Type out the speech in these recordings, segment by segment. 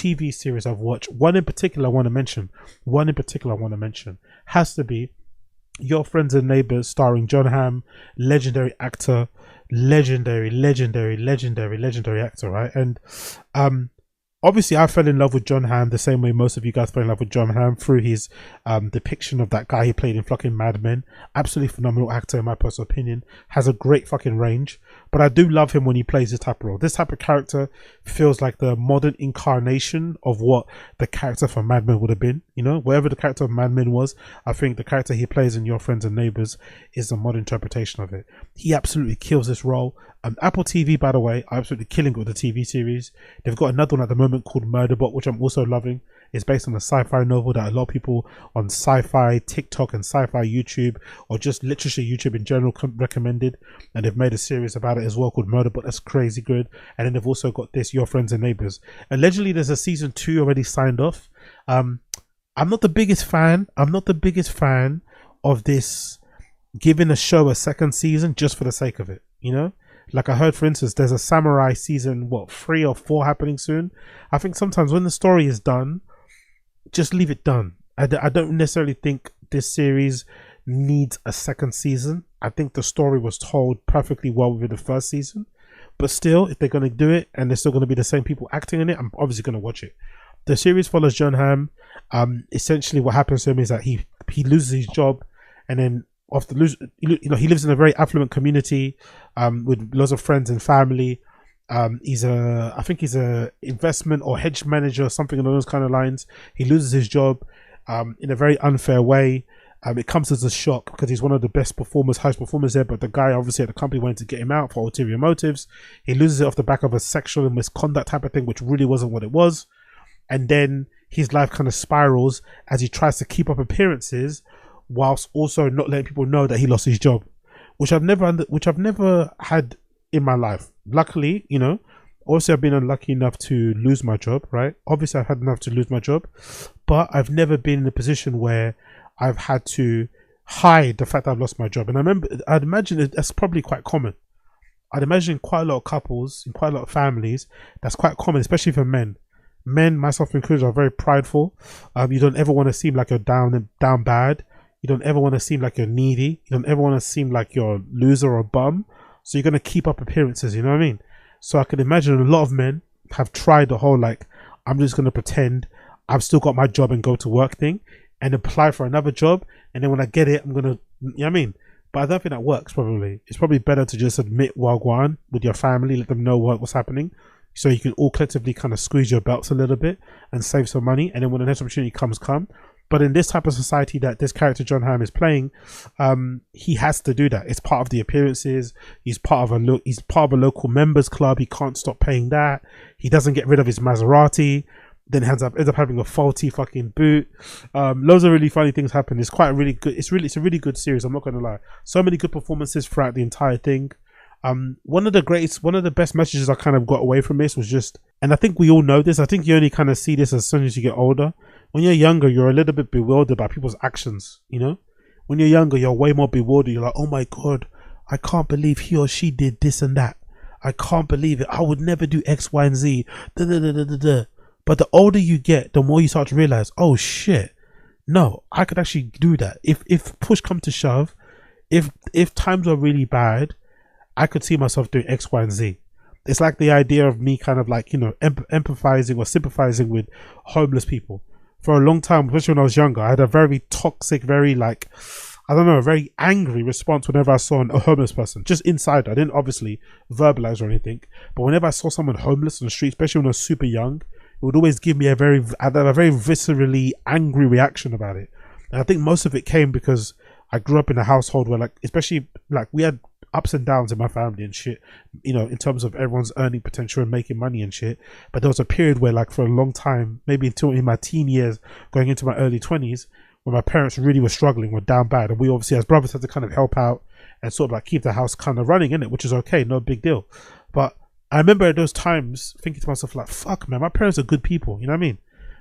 TV series I've watched, one in particular I want to mention, has to be Your Friends and Neighbors, starring John Hamm, legendary actor, legendary actor, right? And obviously I fell in love with John Hamm the same way most of you guys fell in love with John Hamm, through his depiction of that guy he played in fucking Mad Men. Absolutely phenomenal actor in my personal opinion, has a great fucking range. But I do love him when he plays this type of role. This type of character feels like the modern incarnation of what the character from Mad Men would have been. You know, wherever the character of Mad Men was, I think the character he plays in Your Friends and Neighbors is the modern interpretation of it. He absolutely kills this role. Apple TV, by the way, are absolutely killing it with the TV series. They've got another one at the moment called Murderbot, which I'm also loving. It's based on a sci-fi novel that a lot of people on sci-fi TikTok and sci-fi YouTube, or just literature YouTube in general, recommended, and they've made a series about it as well called Murderbot. That's crazy good. And then they've also got this Your Friends and Neighbors. Allegedly there's a season 2 already signed off. I'm not the biggest fan of this giving a show a second season just for the sake of it, you know. Like I heard, for instance, there's a Samurai season 3 or 4 happening soon. I think sometimes when the story is done, just leave it done. I don't necessarily think this series needs a second season. I think the story was told perfectly well within the first season. But still, if they're going to do it and they're still going to be the same people acting in it, I'm obviously going to watch it. The series follows John Hamm. Essentially what happens to him is that he loses his job, and then after he lives in a very affluent community with lots of friends and family. I think he's a investment or hedge manager or something along those kind of lines. He loses his job in a very unfair way. It comes as a shock because he's one of the best performers, highest performers there, but the guy obviously at the company wanted to get him out for ulterior motives. He loses it off the back of a sexual misconduct type of thing, which really wasn't what it was. And then his life kind of spirals as he tries to keep up appearances whilst also not letting people know that he lost his job, which I've never had in my life. Luckily, you know, also I've been unlucky enough to lose my job, right? Obviously I've had enough to lose my job, but I've never been in a position where I've had to hide the fact that I've lost my job. And I'd imagine that's probably quite common. I'd imagine quite a lot of couples, in quite a lot of families, that's quite common, especially for men. Men, myself included, are very prideful. You don't ever want to seem like you're down bad. You don't ever want to seem like you're needy. You don't ever want to seem like you're a loser or a bum. So you're going to keep up appearances, you know what I mean? So I can imagine a lot of men have tried the whole, like, I'm just going to pretend I've still got my job and go to work thing and apply for another job. And then when I get it, I'm going to, you know what I mean? But I don't think that works probably. It's probably better to just admit wagwan with your family, let them know what's happening. So you can all collectively kind of squeeze your belts a little bit and save some money. And then when the next opportunity comes. But in this type of society that this character John Hamm is playing, he has to do that. It's part of the appearances. He's part of a local members club. He can't stop paying that. He doesn't get rid of his Maserati. Then ends up having a faulty fucking boot. Loads of really funny things happen. It's quite really good. It's a really good series. I'm not going to lie. So many good performances throughout the entire thing. One of the best messages I kind of got away from this was just, and I think we all know this, I think you only kind of see this as soon as you get older. When you're younger, you're a little bit bewildered by people's actions, you know? When you're younger, you're way more bewildered. You're like, oh my God, I can't believe he or she did this and that. I can't believe it. I would never do X, Y, and Z. Da, da, da, da, da, da. But the older you get, the more you start to realize, oh shit, no, I could actually do that. If push come to shove, if times are really bad, I could see myself doing X, Y, and Z. It's like the idea of me kind of like, you know, empathizing or sympathizing with homeless people. For a long time, especially when I was younger, I had a very toxic, very like, I don't know, a very angry response whenever I saw a homeless person. Just inside, I didn't obviously verbalize or anything, but whenever I saw someone homeless on the street, especially when I was super young, it would always give me a very viscerally angry reaction about it. And I think most of it came because I grew up in a household where, like, especially like we had ups and downs in my family and shit, you know, in terms of everyone's earning potential and making money and shit. But there was a period where, like, for a long time, maybe until in my teen years, going into my early 20s, when my parents really were struggling, were down bad, and we obviously as brothers had to kind of help out and sort of like keep the house kind of running in it, which is okay, no big deal. But I remember at those times thinking to myself, like, fuck man, my parents are good people, you know what I mean?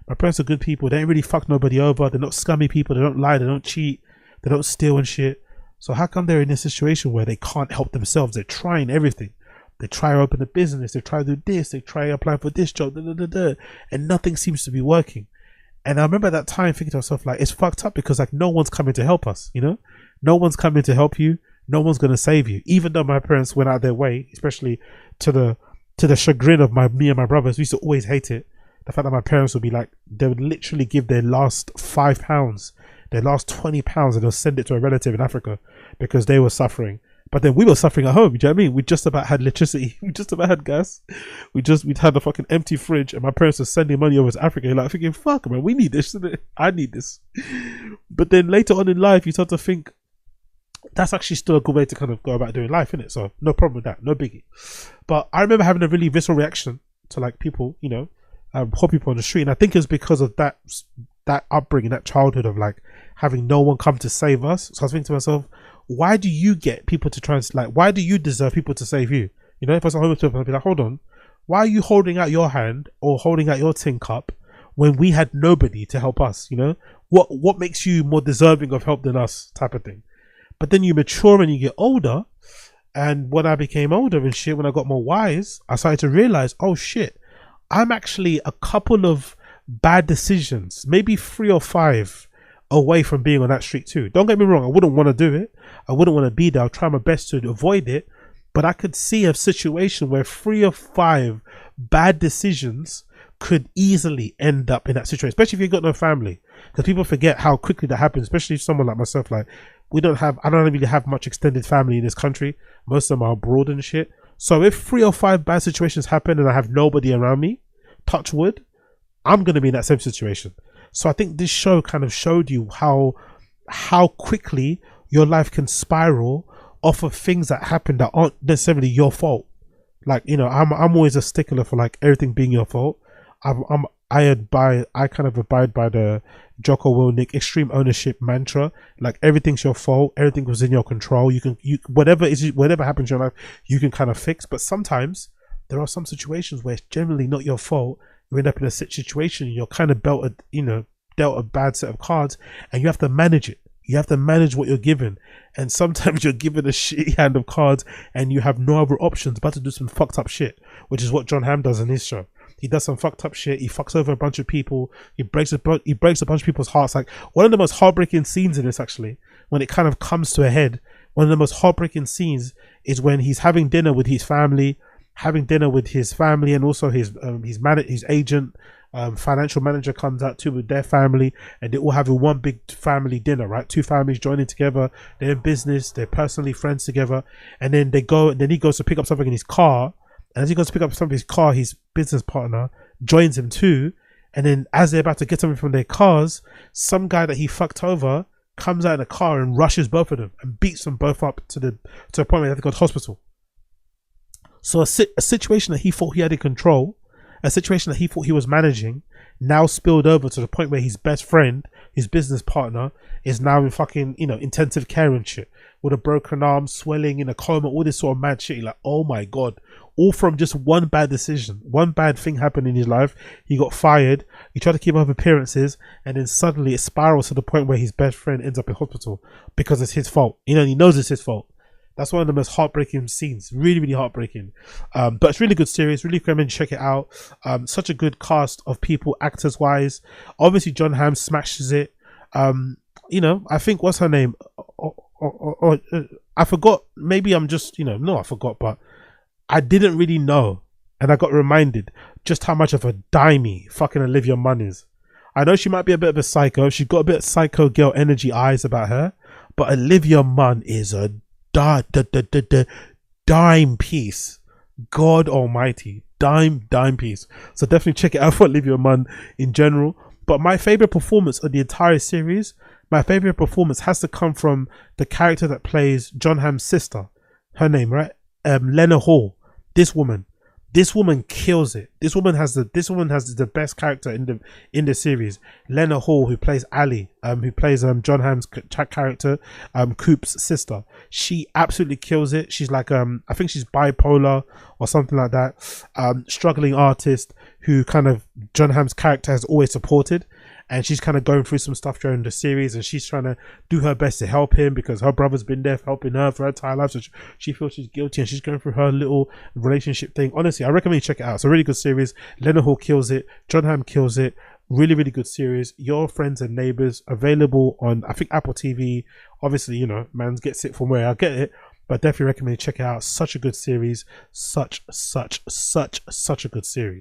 My parents are good people. They ain't really fuck nobody over. They're not scummy people. They don't lie. They don't cheat. They don't steal and shit. So how come they're in a situation where they can't help themselves? They're trying everything. They try to open a business, they try to do this, they try to apply for this job, and nothing seems to be working. And I remember at that time thinking to myself, like, it's fucked up because like no one's coming to help us, you know? No one's coming to help you. No one's gonna save you. Even though my parents went out their way, especially to the chagrin of me and my brothers, we used to always hate it. The fact that my parents would be like, they would literally give their last £5, their last £20, and they'll send it to a relative in Africa because they were suffering. But then we were suffering at home. You know what I mean? We just about had electricity. We just about had gas. We'd had a fucking empty fridge, and my parents were sending money over to Africa. You're like thinking, fuck, man, we need this, isn't it? I need this. But then later on in life, you start to think that's actually still a good way to kind of go about doing life, isn't it? So no problem with that, no biggie. But I remember having a really visceral reaction to like people, you know, poor people on the street, and I think it's because of that upbringing, that childhood of like having no one come to save us. So I was thinking to myself, why do you get people to try and like, why do you deserve people to save you? You know, if I was a homeless person, I'd be like, hold on, why are you holding out your hand or holding out your tin cup when we had nobody to help us? You know, what makes you more deserving of help than us, type of thing. But then you mature and you get older, and when I became older and shit, when I got more wise, I started to realize, oh shit, I'm actually a couple of bad decisions, maybe 3 or 5 away from being on that street too. Don't get me wrong, I wouldn't want to do it. I wouldn't want to be there. I'll try my best to avoid it. But I could see a situation where 3 or 5 bad decisions could easily end up in that situation, especially if you've got no family. Because people forget how quickly that happens, especially someone like myself. Like, I don't really have much extended family in this country. Most of them are abroad and shit. So if 3 or 5 bad situations happen and I have nobody around me, touch wood, I'm going to be in that same situation. So I think this show kind of showed you how quickly your life can spiral off of things that happen that aren't necessarily your fault. Like, you know, I'm always a stickler for like everything being your fault. I kind of abide by the Jocko Willink extreme ownership mantra. Like, everything's your fault, everything was in your control. Whatever happens in your life, you can kind of fix. But sometimes there are some situations where it's generally not your fault. You end up in a situation, you're kind of dealt a bad set of cards, and you have to manage it. You have to manage what you're given, and sometimes you're given a shitty hand of cards and you have no other options but to do some fucked up shit, which is what Jon Hamm does in his show. He does some fucked up shit. He fucks over a bunch of people. He breaks a bunch of people's hearts. Like, one of the most heartbreaking scenes in this, actually, when it kind of comes to a head, one of the most heartbreaking scenes is when he's having dinner with his family, and also his agent, financial manager comes out too with their family, and they all have one big family dinner, right? 2 families joining together. They're in business, they're personally friends together, and then he goes to pick up something in his car, and as he goes to pick up something in his car, his business partner joins him too. And then as they're about to get something from their cars, some guy that he fucked over comes out in a car and rushes both of them and beats them both up to a point where they have to go to hospital. So a situation that he thought he had in control, a situation that he thought he was managing, now spilled over to the point where his best friend, his business partner, is now in fucking, you know, intensive care and shit, with a broken arm, swelling, in a coma, all this sort of mad shit. You're like, oh my god, all from just one bad decision. One bad thing happened in his life. He got fired. He tried to keep up appearances, and then suddenly it spirals to the point where his best friend ends up in hospital because it's his fault. You know, he knows it's his fault. That's one of the most heartbreaking scenes. Really, really heartbreaking. But it's really good series. Really recommend you check it out. Such a good cast of people, actors wise. Obviously, Jon Hamm smashes it. You know, I think, what's her name? I forgot. Maybe I'm just, you know, no, I forgot, but I didn't really know. And I got reminded just how much of a dimey fucking Olivia Munn is. I know she might be a bit of a psycho. She's got a bit of psycho girl energy eyes about her. But Olivia Munn is a dime piece. God almighty, dime piece. So definitely check it out for Olivia Munn in general. But my favorite performance of the entire series, my favorite performance has to come from the character that plays Jon Hamm's sister. Her name, right? Lena Hall. This woman kills it. This woman has the best character in the series. Lena Hall, who plays Ali, who plays Jon Hamm's character, Coop's sister. She absolutely kills it. She's like I think she's bipolar or something like that. Struggling artist who kind of Jon Hamm's character has always supported. and she's kind of going through some stuff during the series, and she's trying to do her best to help him because her brother's been there helping her for her entire life, so she feels she's guilty, and she's going through her little relationship thing. Honestly, I recommend you check it out. It's a really good series. Leonard Hall kills it. Jon Hamm kills it. Really, really good series. Your Friends and Neighbors, available on, I think, Apple TV. Obviously, you know, man gets it from where I get it, but definitely recommend you check it out. Such a good series. Such a good series.